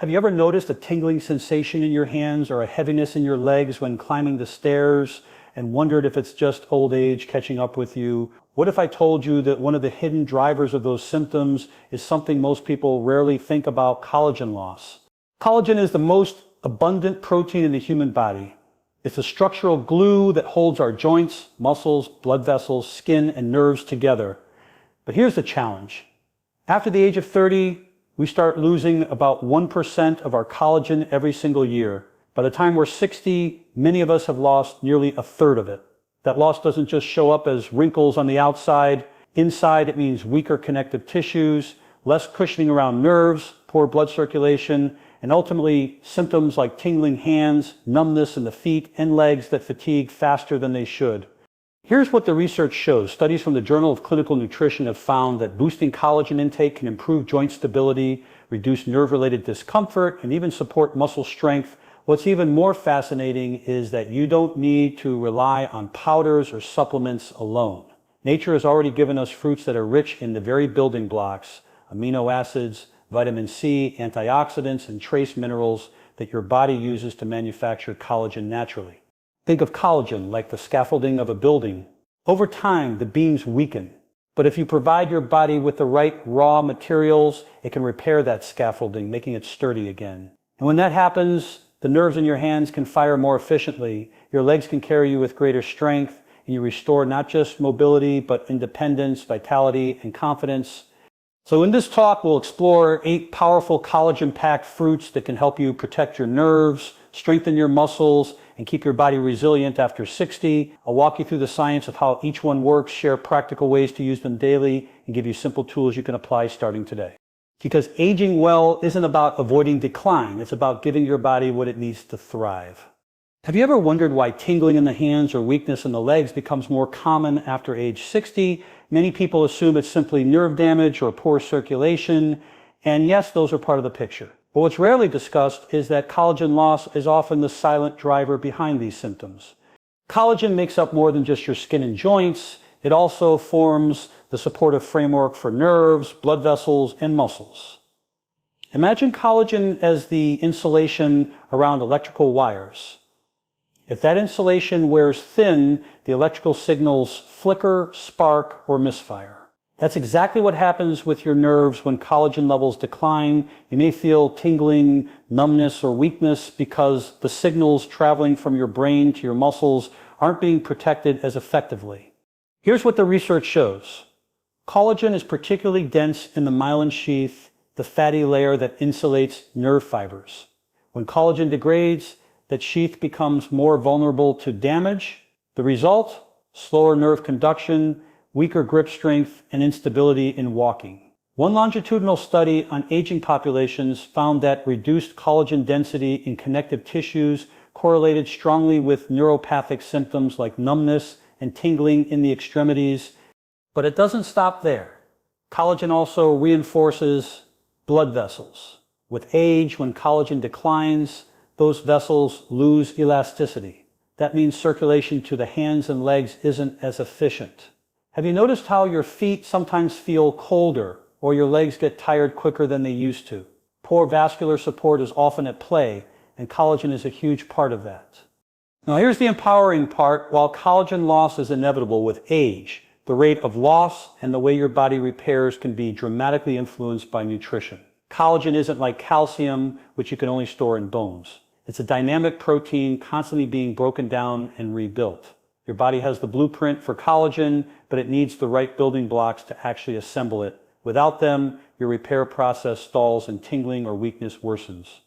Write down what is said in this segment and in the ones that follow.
Have you ever noticed a tingling sensation in your hands or a heaviness in your legs when climbing the stairs and wondered if it's just old age catching up with you? What if I told you that one of the hidden drivers of those symptoms is something most people rarely think about: collagen loss? Collagen is the most abundant protein in the human body. It's the structural glue that holds our joints, muscles, blood vessels, skin, and nerves together. But here's the challenge. After the age of 30, we start losing about 1% of our collagen every single year. By the time we're 60, many of us have lost nearly a third of it. That loss doesn't just show up as wrinkles on the outside. Inside, it means weaker connective tissues, less cushioning around nerves, poor blood circulation, and ultimately symptoms like tingling hands, numbness in the feet and legs that fatigue faster than they should. Here's what the research shows. Studies from the Journal of Clinical Nutrition have found that boosting collagen intake can improve joint stability, reduce nerve-related discomfort, and even support muscle strength. What's even more fascinating is that you don't need to rely on powders or supplements alone. Nature has already given us fruits that are rich in the very building blocks: amino acids, vitamin C, antioxidants, and trace minerals that your body uses to manufacture collagen naturally. Think of collagen like the scaffolding of a building. Over time, the beams weaken, but if you provide your body with the right raw materials, it can repair that scaffolding, making it sturdy again. And when that happens, the nerves in your hands can fire more efficiently, your legs can carry you with greater strength, and you restore not just mobility, but independence, vitality, and confidence. So in this talk, we'll explore 8 powerful collagen-packed fruits that can help you protect your nerves, strengthen your muscles, and keep your body resilient after 60. I'll walk you through the science of how each one works, share practical ways to use them daily, and give you simple tools you can apply starting today. Because aging well isn't about avoiding decline, it's about giving your body what it needs to thrive. Have you ever wondered why tingling in the hands or weakness in the legs becomes more common after age 60? Many people assume it's simply nerve damage or poor circulation, and yes, those are part of the picture. But what's rarely discussed is that collagen loss is often the silent driver behind these symptoms. Collagen makes up more than just your skin and joints. It also forms the supportive framework for nerves, blood vessels, and muscles. Imagine collagen as the insulation around electrical wires. If that insulation wears thin, the electrical signals flicker, spark, or misfire. That's exactly what happens with your nerves when collagen levels decline. You may feel tingling, numbness, or weakness because the signals traveling from your brain to your muscles aren't being protected as effectively. Here's what the research shows. Collagen is particularly dense in the myelin sheath, the fatty layer that insulates nerve fibers. When collagen degrades, that sheath becomes more vulnerable to damage. The result? Slower nerve conduction, weaker grip strength, and instability in walking. One longitudinal study on aging populations found that reduced collagen density in connective tissues correlated strongly with neuropathic symptoms like numbness and tingling in the extremities. But it doesn't stop there. Collagen also reinforces blood vessels. With age, when collagen declines, those vessels lose elasticity. That means circulation to the hands and legs isn't as efficient. Have you noticed how your feet sometimes feel colder or your legs get tired quicker than they used to? Poor vascular support is often at play, and collagen is a huge part of that. Now here's the empowering part. While collagen loss is inevitable with age, the rate of loss and the way your body repairs can be dramatically influenced by nutrition. Collagen isn't like calcium, which you can only store in bones. It's a dynamic protein constantly being broken down and rebuilt. Your body has the blueprint for collagen, but it needs the right building blocks to actually assemble it. Without them, your repair process stalls and tingling or weakness worsens.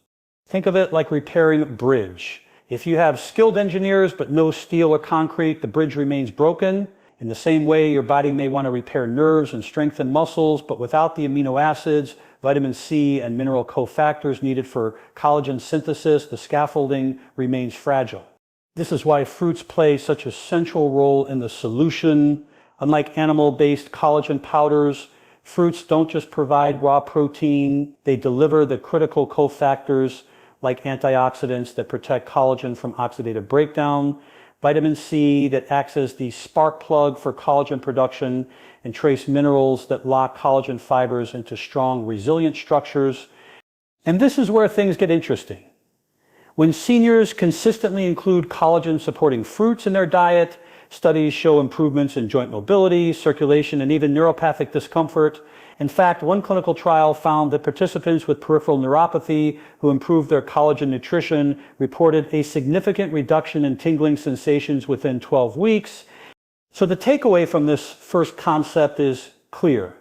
Think of it like repairing a bridge. If you have skilled engineers but no steel or concrete, the bridge remains broken. In the same way, your body may want to repair nerves and strengthen muscles, but without the amino acids, vitamin C, and mineral cofactors needed for collagen synthesis, the scaffolding remains fragile. This is why fruits play such a central role in the solution. Unlike animal-based collagen powders, fruits don't just provide raw protein, they deliver the critical cofactors like antioxidants that protect collagen from oxidative breakdown, vitamin C that acts as the spark plug for collagen production, and trace minerals that lock collagen fibers into strong, resilient structures. And this is where things get interesting. When seniors consistently include collagen-supporting fruits in their diet, studies show improvements in joint mobility, circulation, and even neuropathic discomfort. In fact, one clinical trial found that participants with peripheral neuropathy who improved their collagen nutrition reported a significant reduction in tingling sensations within 12 weeks. So the takeaway from this first concept is clear.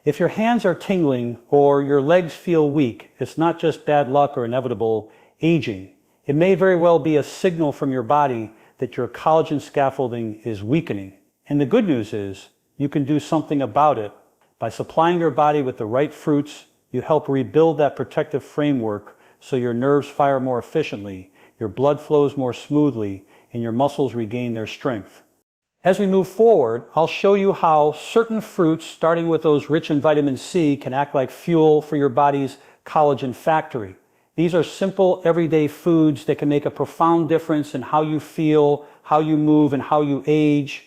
If your hands are tingling or your legs feel weak, it's not just bad luck or inevitable aging. It may very well be a signal from your body that your collagen scaffolding is weakening. And the good news is you can do something about it. By supplying your body with the right fruits, you help rebuild that protective framework so your nerves fire more efficiently, your blood flows more smoothly, and your muscles regain their strength. As we move forward, I'll show you how certain fruits, starting with those rich in vitamin C, can act like fuel for your body's collagen factory. These are simple, everyday foods that can make a profound difference in how you feel, how you move, and how you age.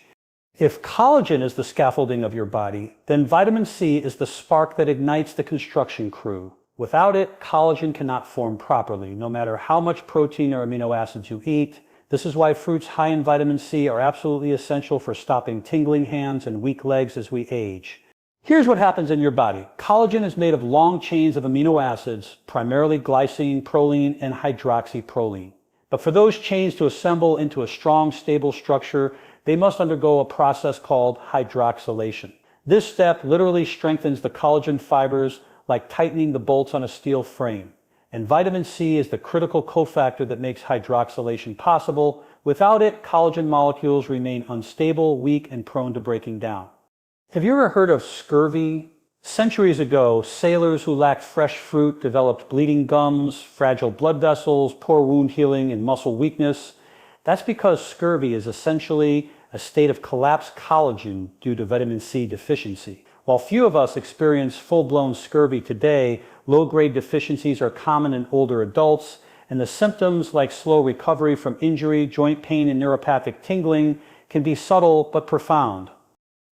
If collagen is the scaffolding of your body, then vitamin C is the spark that ignites the construction crew. Without it, collagen cannot form properly, no matter how much protein or amino acids you eat. This is why fruits high in vitamin C are absolutely essential for stopping tingling hands and weak legs as we age. Here's what happens in your body. Collagen is made of long chains of amino acids, primarily glycine, proline, and hydroxyproline. But for those chains to assemble into a strong, stable structure, they must undergo a process called hydroxylation. This step literally strengthens the collagen fibers like tightening the bolts on a steel frame. And vitamin C is the critical cofactor that makes hydroxylation possible. Without it, collagen molecules remain unstable, weak, and prone to breaking down. Have you ever heard of scurvy? Centuries ago, sailors who lacked fresh fruit developed bleeding gums, fragile blood vessels, poor wound healing, and muscle weakness. That's because scurvy is essentially a state of collapsed collagen due to vitamin C deficiency. While few of us experience full-blown scurvy today, low-grade deficiencies are common in older adults, and the symptoms like slow recovery from injury, joint pain, and neuropathic tingling can be subtle but profound.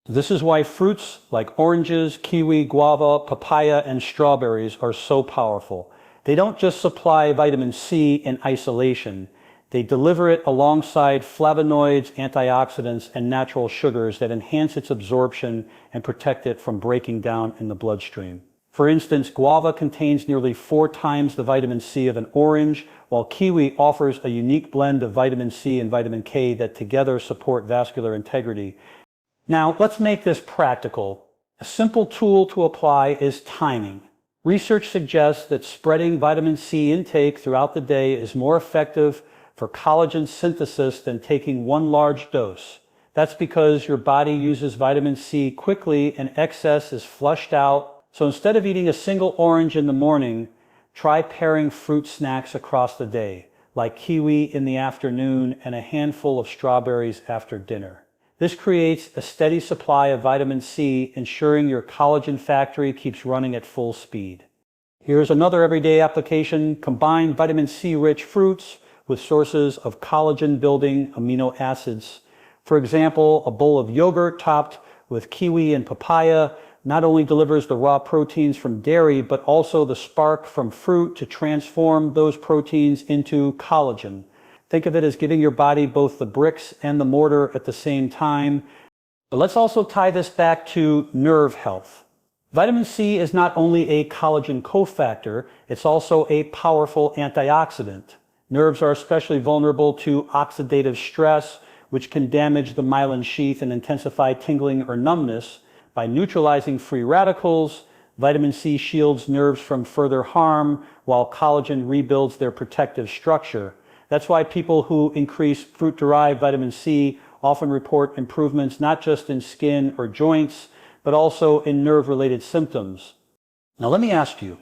This is why fruits like oranges, kiwi, guava, papaya, and strawberries are so powerful. They don't just supply vitamin C in isolation. They deliver it alongside flavonoids, antioxidants, and natural sugars that enhance its absorption and protect it from breaking down in the bloodstream. For instance, guava contains nearly 4 times the vitamin C of an orange, while kiwi offers a unique blend of vitamin C and vitamin K that together support vascular integrity. Now, let's make this practical. A simple tool to apply is timing. Research suggests that spreading vitamin C intake throughout the day is more effective for collagen synthesis than taking one large dose. That's because your body uses vitamin C quickly and excess is flushed out. So instead of eating a single orange in the morning, try pairing fruit snacks across the day, like kiwi in the afternoon and a handful of strawberries after dinner. This creates a steady supply of vitamin C, ensuring your collagen factory keeps running at full speed. Here's another everyday application. Combine vitamin C-rich fruits with sources of collagen-building amino acids. For example, a bowl of yogurt topped with kiwi and papaya not only delivers the raw proteins from dairy, but also the spark from fruit to transform those proteins into collagen. Think of it as giving your body both the bricks and the mortar at the same time. But let's also tie this back to nerve health. Vitamin C is not only a collagen cofactor, it's also a powerful antioxidant. Nerves are especially vulnerable to oxidative stress, which can damage the myelin sheath and intensify tingling or numbness. By neutralizing free radicals, vitamin C shields nerves from further harm, while collagen rebuilds their protective structure. That's why people who increase fruit-derived vitamin C often report improvements not just in skin or joints, but also in nerve-related symptoms. Now let me ask you,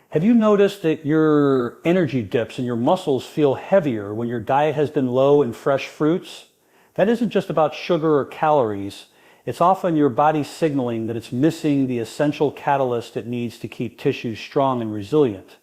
have you noticed that your energy dips and your muscles feel heavier when your diet has been low in fresh fruits? That isn't just about sugar or calories. It's often your body signaling that it's missing the essential catalyst it needs to keep tissues strong and resilient.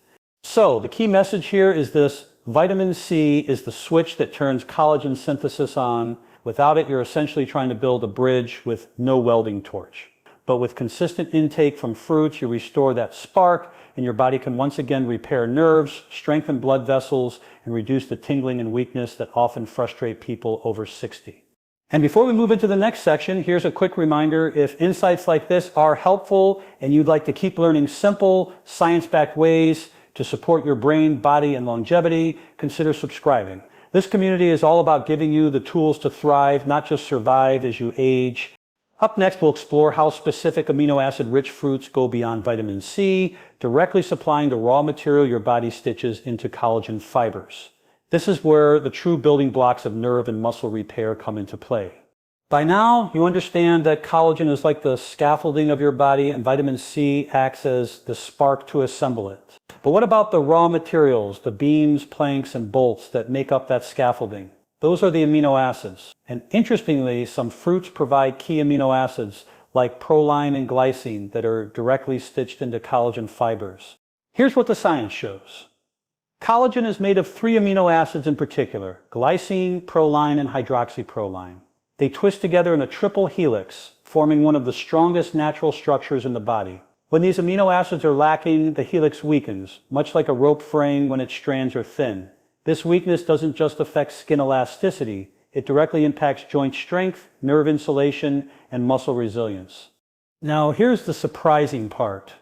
So the key message here is this: vitamin C is the switch that turns collagen synthesis on. Without it, you're essentially trying to build a bridge with no welding torch. But with consistent intake from fruits, you restore that spark, and your body can once again repair nerves, strengthen blood vessels, and reduce the tingling and weakness that often frustrate people over 60. And before we move into the next section, here's a quick reminder. If insights like this are helpful and you'd like to keep learning simple, science-backed ways to support your brain, body, and longevity, consider subscribing. This community is all about giving you the tools to thrive, not just survive as you age. Up next, we'll explore how specific amino acid-rich fruits go beyond vitamin C, directly supplying the raw material your body stitches into collagen fibers. This is where the true building blocks of nerve and muscle repair come into play. By now, you understand that collagen is like the scaffolding of your body and vitamin C acts as the spark to assemble it. But what about the raw materials, the beams, planks, and bolts that make up that scaffolding? Those are the amino acids. And interestingly, some fruits provide key amino acids like proline and glycine that are directly stitched into collagen fibers. Here's what the science shows. Collagen is made of 3 amino acids in particular: glycine, proline, and hydroxyproline. They twist together in a triple helix, forming one of the strongest natural structures in the body. When these amino acids are lacking, the helix weakens, much like a rope fraying when its strands are thin. This weakness doesn't just affect skin elasticity, it directly impacts joint strength, nerve insulation, and muscle resilience. Now, here's the surprising part.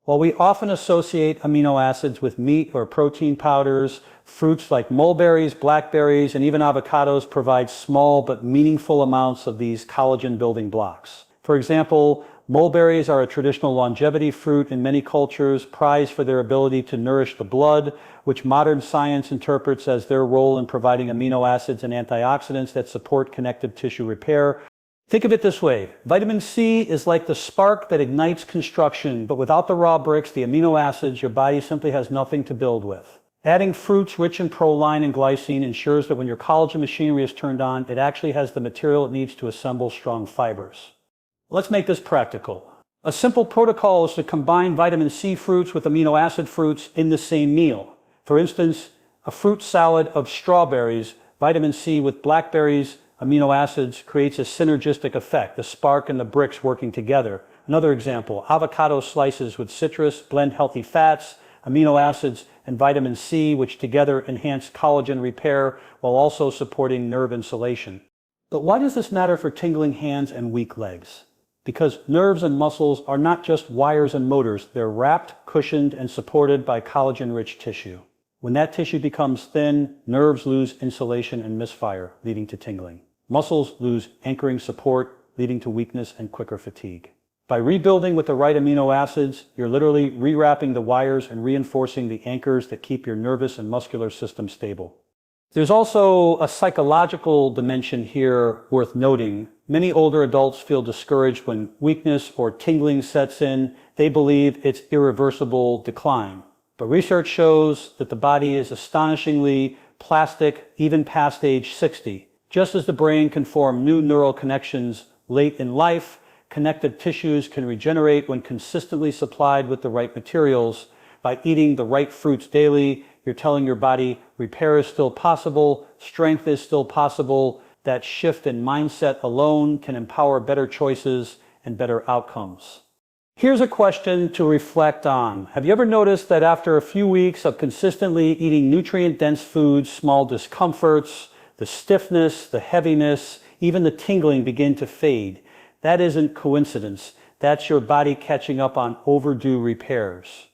While we often associate amino acids with meat or protein powders, fruits like mulberries, blackberries, and even avocados provide small but meaningful amounts of these collagen-building blocks. For example, mulberries are a traditional longevity fruit in many cultures, prized for their ability to nourish the blood, which modern science interprets as their role in providing amino acids and antioxidants that support connective tissue repair. Think of it this way. Vitamin C is like the spark that ignites construction, but without the raw bricks, the amino acids, your body simply has nothing to build with. Adding fruits rich in proline and glycine ensures that when your collagen machinery is turned on, it actually has the material it needs to assemble strong fibers. Let's make this practical. A simple protocol is to combine vitamin C fruits with amino acid fruits in the same meal. For instance, a fruit salad of strawberries, vitamin C with blackberries, amino acids creates a synergistic effect, the spark and the bricks working together. Another example, avocado slices with citrus blend healthy fats, amino acids, and vitamin C, which together enhance collagen repair while also supporting nerve insulation. But why does this matter for tingling hands and weak legs? Because nerves and muscles are not just wires and motors, they're wrapped, cushioned, and supported by collagen-rich tissue. When that tissue becomes thin, nerves lose insulation and misfire, leading to tingling. Muscles lose anchoring support, leading to weakness and quicker fatigue. By rebuilding with the right amino acids, you're literally rewrapping the wires and reinforcing the anchors that keep your nervous and muscular system stable. There's also a psychological dimension here worth noting. Many older adults feel discouraged when weakness or tingling sets in. They believe it's irreversible decline. But research shows that the body is astonishingly plastic even past age 60. Just as the brain can form new neural connections late in life, connective tissues can regenerate when consistently supplied with the right materials. By eating the right fruits daily, you're telling your body repair is still possible, strength is still possible. That shift in mindset alone can empower better choices and better outcomes. Here's a question to reflect on. Have you ever noticed that after a few weeks of consistently eating nutrient-dense foods, small discomforts, the stiffness, the heaviness, even the tingling begin to fade? That isn't coincidence. That's your body catching up on overdue repairs.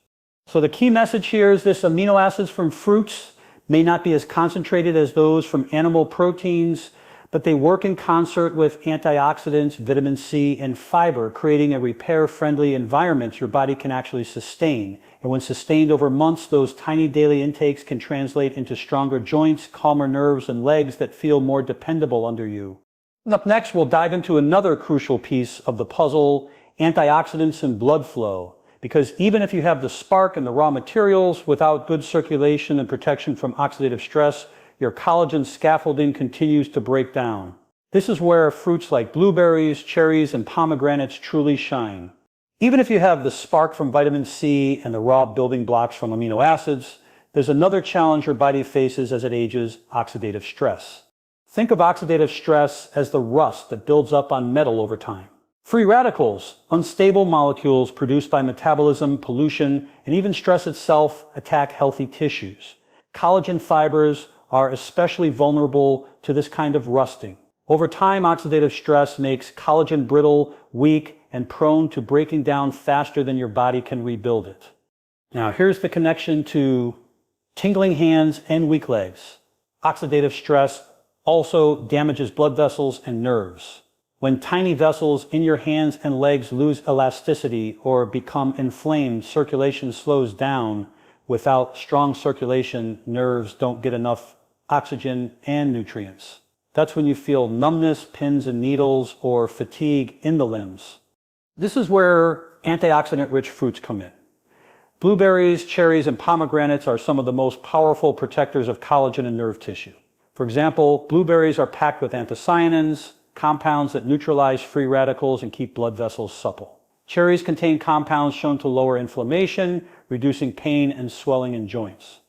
So the key message here is this: amino acids from fruits may not be as concentrated as those from animal proteins, but they work in concert with antioxidants, vitamin C, and fiber, creating a repair-friendly environment your body can actually sustain. And when sustained over months, those tiny daily intakes can translate into stronger joints, calmer nerves, and legs that feel more dependable under you. And up next, we'll dive into another crucial piece of the puzzle: antioxidants and blood flow. Because even if you have the spark and the raw materials, without good circulation and protection from oxidative stress, your collagen scaffolding continues to break down. This is where fruits like blueberries, cherries, and pomegranates truly shine. Even if you have the spark from vitamin C and the raw building blocks from amino acids, there's another challenge your body faces as it ages: oxidative stress. Think of oxidative stress as the rust that builds up on metal over time. Free radicals, unstable molecules produced by metabolism, pollution, and even stress itself, attack healthy tissues. Collagen fibers are especially vulnerable to this kind of rusting. Over time, oxidative stress makes collagen brittle, weak, and prone to breaking down faster than your body can rebuild it. Now, here's the connection to tingling hands and weak legs. Oxidative stress also damages blood vessels and nerves. When tiny vessels in your hands and legs lose elasticity or become inflamed, circulation slows down. Without strong circulation, nerves don't get enough oxygen and nutrients. That's when you feel numbness, pins and needles, or fatigue in the limbs. This is where antioxidant-rich fruits come in. Blueberries, cherries, and pomegranates are some of the most powerful protectors of collagen and nerve tissue. For example, blueberries are packed with anthocyanins, compounds that neutralize free radicals and keep blood vessels supple. Cherries contain compounds shown to lower inflammation, reducing pain and swelling in joints.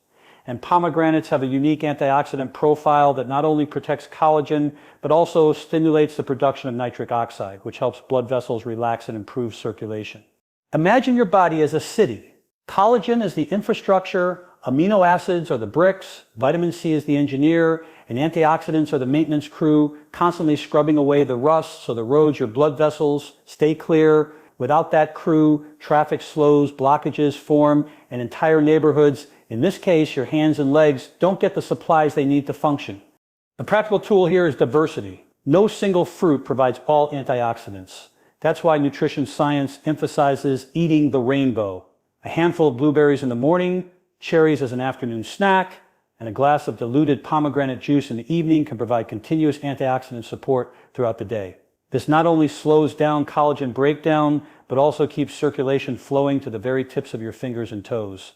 And pomegranates have a unique antioxidant profile that not only protects collagen, but also stimulates the production of nitric oxide, which helps blood vessels relax and improve circulation. Imagine your body as a city. Collagen is the infrastructure, amino acids are the bricks, vitamin C is the engineer, and antioxidants are the maintenance crew, constantly scrubbing away the rust so the roads, your blood vessels, stay clear. Without that crew, traffic slows, blockages form, and entire neighborhoods, in this case your hands and legs, don't get the supplies they need to function. The practical tool here is diversity. No single fruit provides all antioxidants. That's why nutrition science emphasizes eating the rainbow. A handful of blueberries in the morning, cherries as an afternoon snack, and a glass of diluted pomegranate juice in the evening can provide continuous antioxidant support throughout the day. This not only slows down collagen breakdown, but also keeps circulation flowing to the very tips of your fingers and toes.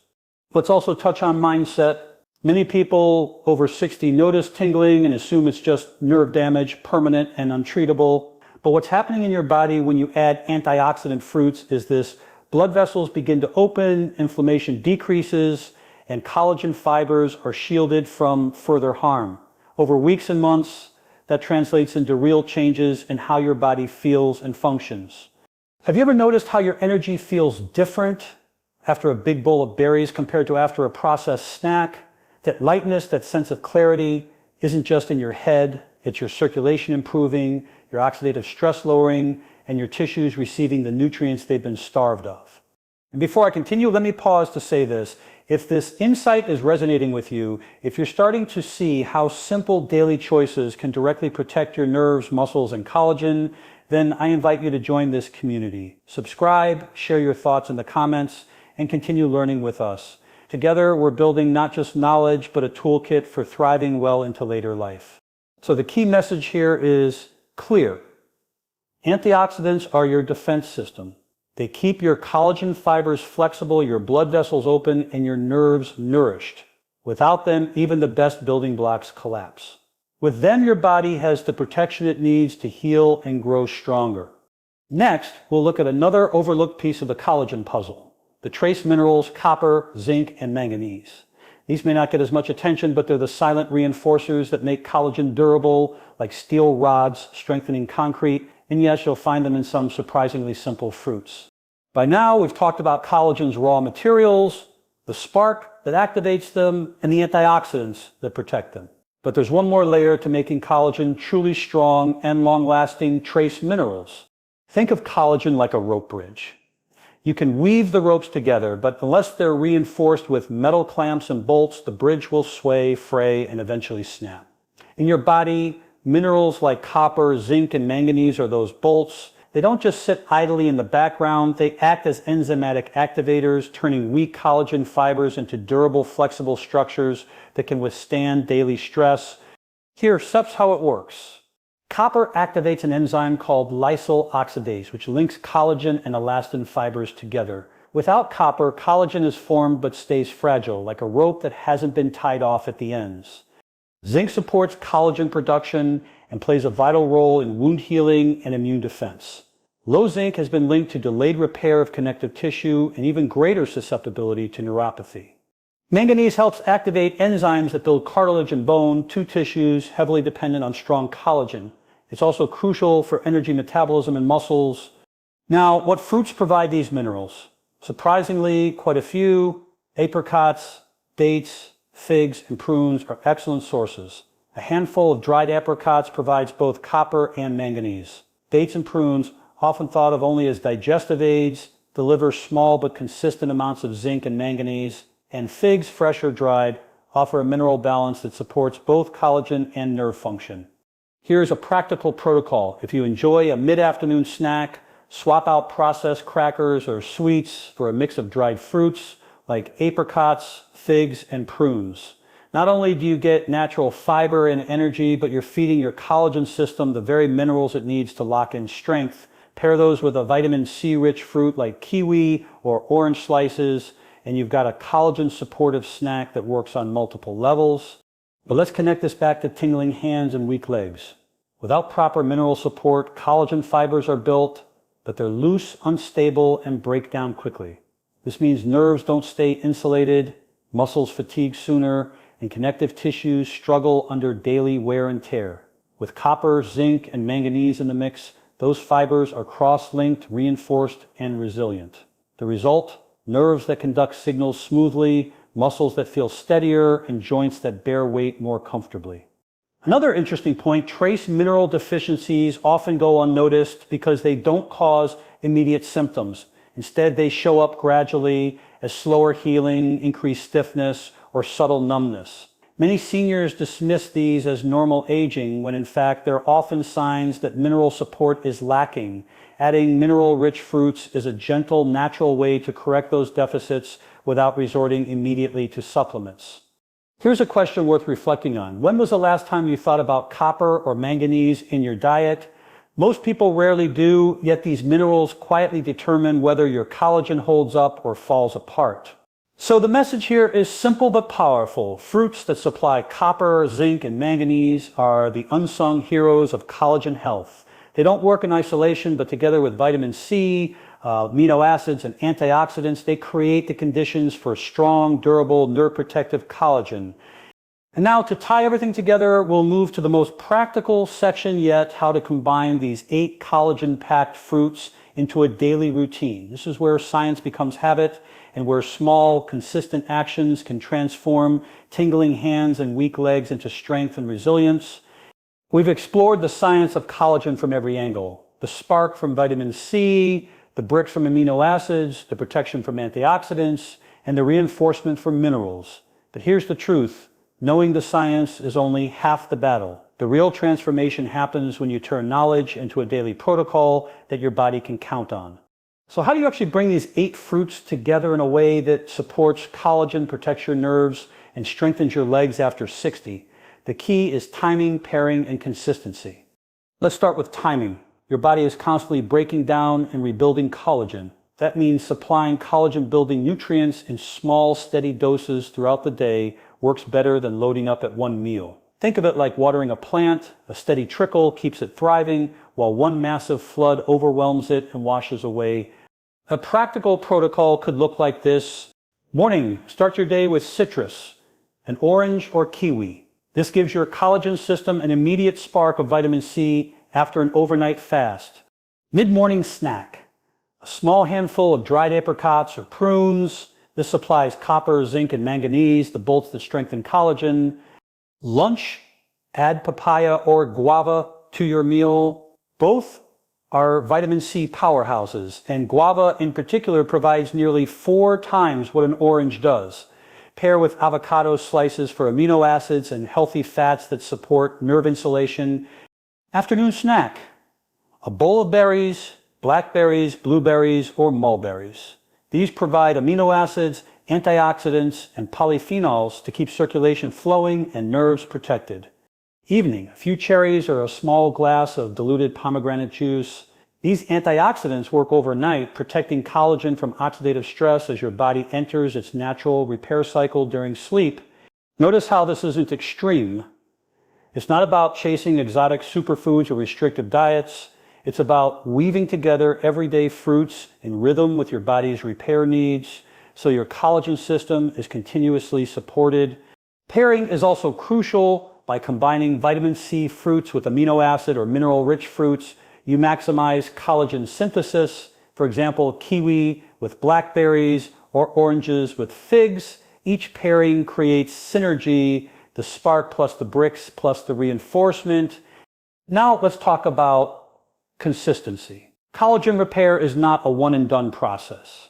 Let's also touch on mindset. Many people over 60 notice tingling and assume it's just nerve damage, permanent and untreatable. But what's happening in your body when you add antioxidant fruits is this: blood vessels begin to open, inflammation decreases, and collagen fibers are shielded from further harm. Over weeks and months, that translates into real changes in how your body feels and functions. Have you ever noticed how your energy feels different after a big bowl of berries compared to after a processed snack? That lightness, that sense of clarity isn't just in your head, it's your circulation improving, your oxidative stress lowering, and your tissues receiving the nutrients they've been starved of. And before I continue, let me pause to say this. If this insight is resonating with you, if you're starting to see how simple daily choices can directly protect your nerves, muscles, and collagen, then I invite you to join this community. Subscribe, share your thoughts in the comments, and continue learning with us. Together, we're building not just knowledge, but a toolkit for thriving well into later life. So the key message here is clear. Antioxidants are your defense system. They keep your collagen fibers flexible, your blood vessels open, and your nerves nourished. Without them, even the best building blocks collapse. With them, your body has the protection it needs to heal and grow stronger. Next, we'll look at another overlooked piece of the collagen puzzle: the trace minerals copper, zinc, and manganese. These may not get as much attention, but they're the silent reinforcers that make collagen durable, like steel rods strengthening concrete. And yes, you'll find them in some surprisingly simple fruits. By now, we've talked about collagen's raw materials, the spark that activates them, and the antioxidants that protect them. But there's one more layer to making collagen truly strong and long-lasting: trace minerals. Think of collagen like a rope bridge. You can weave the ropes together, but unless they're reinforced with metal clamps and bolts, the bridge will sway, fray, and eventually snap. In your body, minerals like copper, zinc, and manganese are those bolts. They don't just sit idly in the background. They act as enzymatic activators, turning weak collagen fibers into durable, flexible structures that can withstand daily stress. Here's how it works. Copper activates an enzyme called lysyl oxidase, which links collagen and elastin fibers together. Without copper, collagen is formed but stays fragile, like a rope that hasn't been tied off at the ends. Zinc supports collagen production and plays a vital role in wound healing and immune defense. Low zinc has been linked to delayed repair of connective tissue and even greater susceptibility to neuropathy. Manganese helps activate enzymes that build cartilage and bone, two tissues heavily dependent on strong collagen. It's also crucial for energy metabolism in muscles. Now, what fruits provide these minerals? Surprisingly, quite a few. Apricots, dates, figs, and prunes are excellent sources. A handful of dried apricots provides both copper and manganese. Dates and prunes, often thought of only as digestive aids, deliver small but consistent amounts of zinc and manganese. And figs, fresh or dried, offer a mineral balance that supports both collagen and nerve function. Here's a practical protocol. If you enjoy a mid-afternoon snack, swap out processed crackers or sweets for a mix of dried fruits like apricots, figs, and prunes. Not only do you get natural fiber and energy, but you're feeding your collagen system the very minerals it needs to lock in strength. Pair those with a vitamin C-rich fruit like kiwi or orange slices, and you've got a collagen-supportive snack that works on multiple levels. But let's connect this back to tingling hands and weak legs. Without proper mineral support, collagen fibers are built, but they're loose, unstable, and break down quickly. This means nerves don't stay insulated, muscles fatigue sooner, and connective tissues struggle under daily wear and tear. With copper, zinc, and manganese in the mix, those fibers are cross-linked, reinforced, and resilient. The result? Nerves that conduct signals smoothly, muscles that feel steadier, and joints that bear weight more comfortably. Another interesting point, trace mineral deficiencies often go unnoticed because they don't cause immediate symptoms. Instead, they show up gradually as slower healing, increased stiffness, or subtle numbness. Many seniors dismiss these as normal aging when in fact they're often signs that mineral support is lacking. Adding mineral-rich fruits is a gentle, natural way to correct those deficits without resorting immediately to supplements. Here's a question worth reflecting on. When was the last time you thought about copper or manganese in your diet? Most people rarely do, yet these minerals quietly determine whether your collagen holds up or falls apart. So the message here is simple but powerful. Fruits that supply copper, zinc, and manganese are the unsung heroes of collagen health. They don't work in isolation, but together with vitamin C, amino acids, and antioxidants, they create the conditions for strong, durable, nerve-protective collagen. And now to tie everything together, we'll move to the most practical section yet, how to combine these 8 collagen-packed fruits into a daily routine. This is where science becomes habit and where small, consistent actions can transform tingling hands and weak legs into strength and resilience. We've explored the science of collagen from every angle. The spark from vitamin C, the bricks from amino acids, the protection from antioxidants, and the reinforcement from minerals. But here's the truth. Knowing the science is only half the battle. The real transformation happens when you turn knowledge into a daily protocol that your body can count on. So how do you actually bring these 8 fruits together in a way that supports collagen, protects your nerves, and strengthens your legs after 60? The key is timing, pairing, and consistency. Let's start with timing. Your body is constantly breaking down and rebuilding collagen. That means supplying collagen-building nutrients in small, steady doses throughout the day works better than loading up at one meal. Think of it like watering a plant. A steady trickle keeps it thriving, while one massive flood overwhelms it and washes away. A practical protocol could look like this. Morning, start your day with citrus, an orange or kiwi. This gives your collagen system an immediate spark of vitamin C after an overnight fast. Mid-morning snack, a small handful of dried apricots or prunes. This supplies copper, zinc, and manganese, the bolts that strengthen collagen. Lunch, add papaya or guava to your meal. Both are vitamin C powerhouses, and guava in particular provides nearly 4 times what an orange does. Pair with avocado slices for amino acids and healthy fats that support nerve insulation. Afternoon snack, a bowl of berries, blackberries, blueberries, or mulberries. These provide amino acids, antioxidants, and polyphenols to keep circulation flowing and nerves protected. Evening, a few cherries or a small glass of diluted pomegranate juice. These antioxidants work overnight, protecting collagen from oxidative stress as your body enters its natural repair cycle during sleep. Notice how this isn't extreme. It's not about chasing exotic superfoods or restrictive diets. It's about weaving together everyday fruits in rhythm with your body's repair needs, so your collagen system is continuously supported. Pairing is also crucial. By combining vitamin C fruits with amino acid or mineral-rich fruits, you maximize collagen synthesis. For example, kiwi with blackberries or oranges with figs. Each pairing creates synergy, the spark plus the bricks plus the reinforcement. Now let's talk about consistency. Collagen repair is not a one and done process.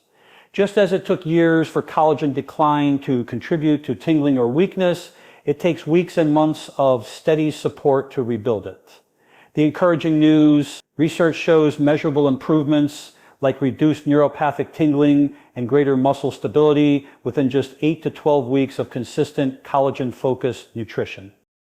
Just as it took years for collagen decline to contribute to tingling or weakness, it takes weeks and months of steady support to rebuild it. The encouraging news: research shows measurable improvements like reduced neuropathic tingling and greater muscle stability within just 8 to 12 weeks of consistent collagen-focused nutrition.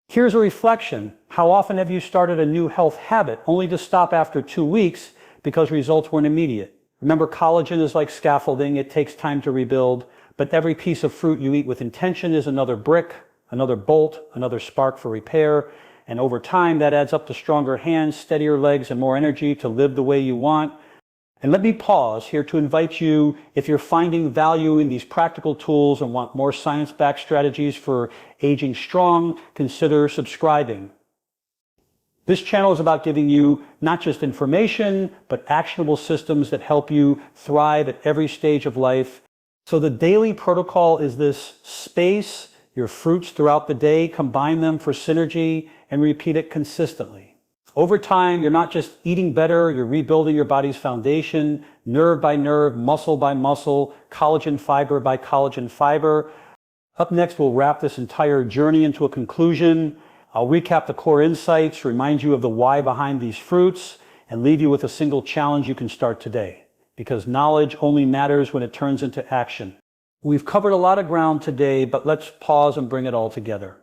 Here's a reflection. How often have you started a new health habit only to stop after 2 weeks because results weren't immediate? Remember, collagen is like scaffolding. It takes time to rebuild, but every piece of fruit you eat with intention is another brick, another bolt, another spark for repair. And over time, that adds up to stronger hands, steadier legs, and more energy to live the way you want. And let me pause here to invite you, if you're finding value in these practical tools and want more science-backed strategies for aging strong, consider subscribing. This channel is about giving you not just information, but actionable systems that help you thrive at every stage of life. So the daily protocol is this: space your fruits throughout the day, combine them for synergy, and repeat it consistently. Over time, you're not just eating better, you're rebuilding your body's foundation, nerve by nerve, muscle by muscle, collagen fiber by collagen fiber. Up next, we'll wrap this entire journey into a conclusion. I'll recap the core insights, remind you of the why behind these fruits, and leave you with a single challenge you can start today. Because knowledge only matters when it turns into action. We've covered a lot of ground today, but let's pause and bring it all together.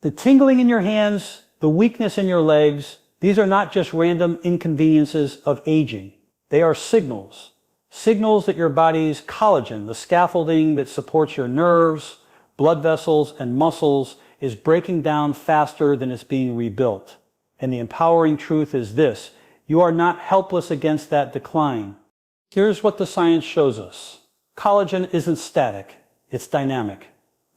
The tingling in your hands, the weakness in your legs, these are not just random inconveniences of aging. They are signals. Signals that your body's collagen, the scaffolding that supports your nerves, blood vessels, and muscles, is breaking down faster than it's being rebuilt. And the empowering truth is this: you are not helpless against that decline. Here's what the science shows us. Collagen isn't static, it's dynamic.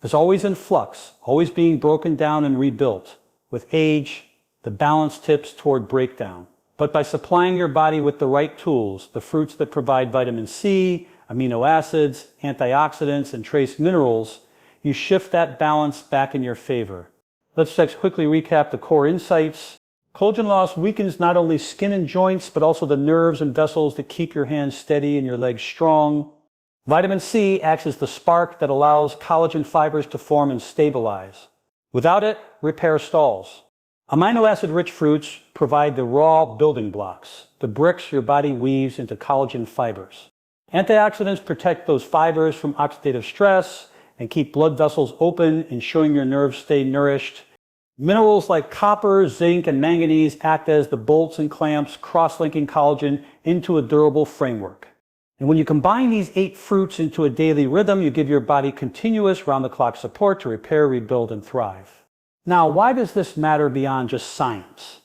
It's always in flux, always being broken down and rebuilt. With age, the balance tips toward breakdown. But by supplying your body with the right tools, the fruits that provide vitamin C, amino acids, antioxidants, and trace minerals, you shift that balance back in your favor. Let's just quickly recap the core insights. Collagen loss weakens not only skin and joints, but also the nerves and vessels that keep your hands steady and your legs strong. Vitamin C acts as the spark that allows collagen fibers to form and stabilize. Without it, repair stalls. Amino acid-rich fruits provide the raw building blocks, the bricks your body weaves into collagen fibers. Antioxidants protect those fibers from oxidative stress and keep blood vessels open, ensuring your nerves stay nourished. Minerals like copper, zinc, and manganese act as the bolts and clamps, cross-linking collagen into a durable framework. And when you combine these 8 fruits into a daily rhythm, you give your body continuous round-the-clock support to repair, rebuild, and thrive. Now, why does this matter beyond just science?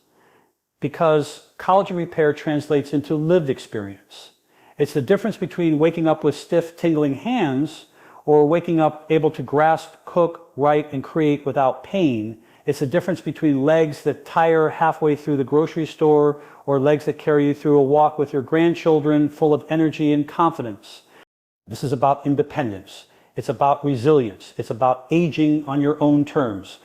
Because collagen repair translates into lived experience. It's the difference between waking up with stiff, tingling hands or waking up able to grasp, cook, write, and create without pain. It's the difference between legs that tire halfway through the grocery store or legs that carry you through a walk with your grandchildren full of energy and confidence. This is about independence. It's about resilience. It's about aging on your own terms.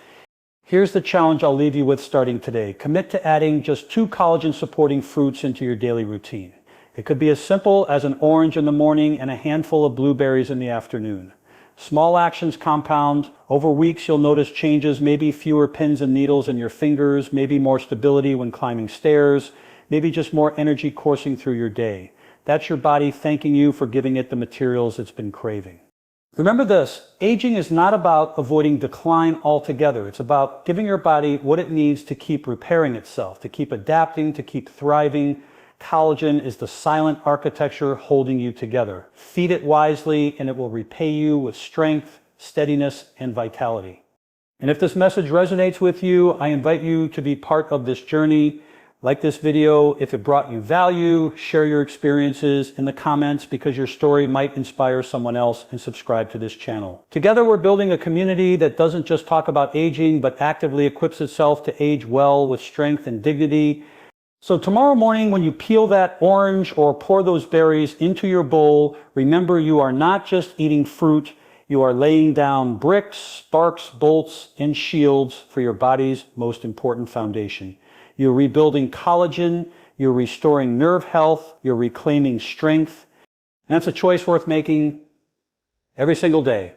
Here's the challenge I'll leave you with starting today. Commit to adding just 2 collagen-supporting fruits into your daily routine. It could be as simple as an orange in the morning and a handful of blueberries in the afternoon. Small actions compound. Over weeks, you'll notice changes, maybe fewer pins and needles in your fingers, maybe more stability when climbing stairs, maybe just more energy coursing through your day. That's your body thanking you for giving it the materials it's been craving. Remember this: aging is not about avoiding decline altogether. It's about giving your body what it needs to keep repairing itself, to keep adapting, to keep thriving. Collagen is the silent architecture holding you together. Feed it wisely and it will repay you with strength, steadiness, and vitality. And if this message resonates with you, I invite you to be part of this journey. Like this video if it brought you value, share your experiences in the comments because your story might inspire someone else, and subscribe to this channel. Together we're building a community that doesn't just talk about aging, but actively equips itself to age well with strength and dignity. So tomorrow morning when you peel that orange or pour those berries into your bowl, remember you are not just eating fruit, you are laying down bricks, sparks, bolts, and shields for your body's most important foundation. You're rebuilding collagen, you're restoring nerve health, you're reclaiming strength. And that's a choice worth making every single day.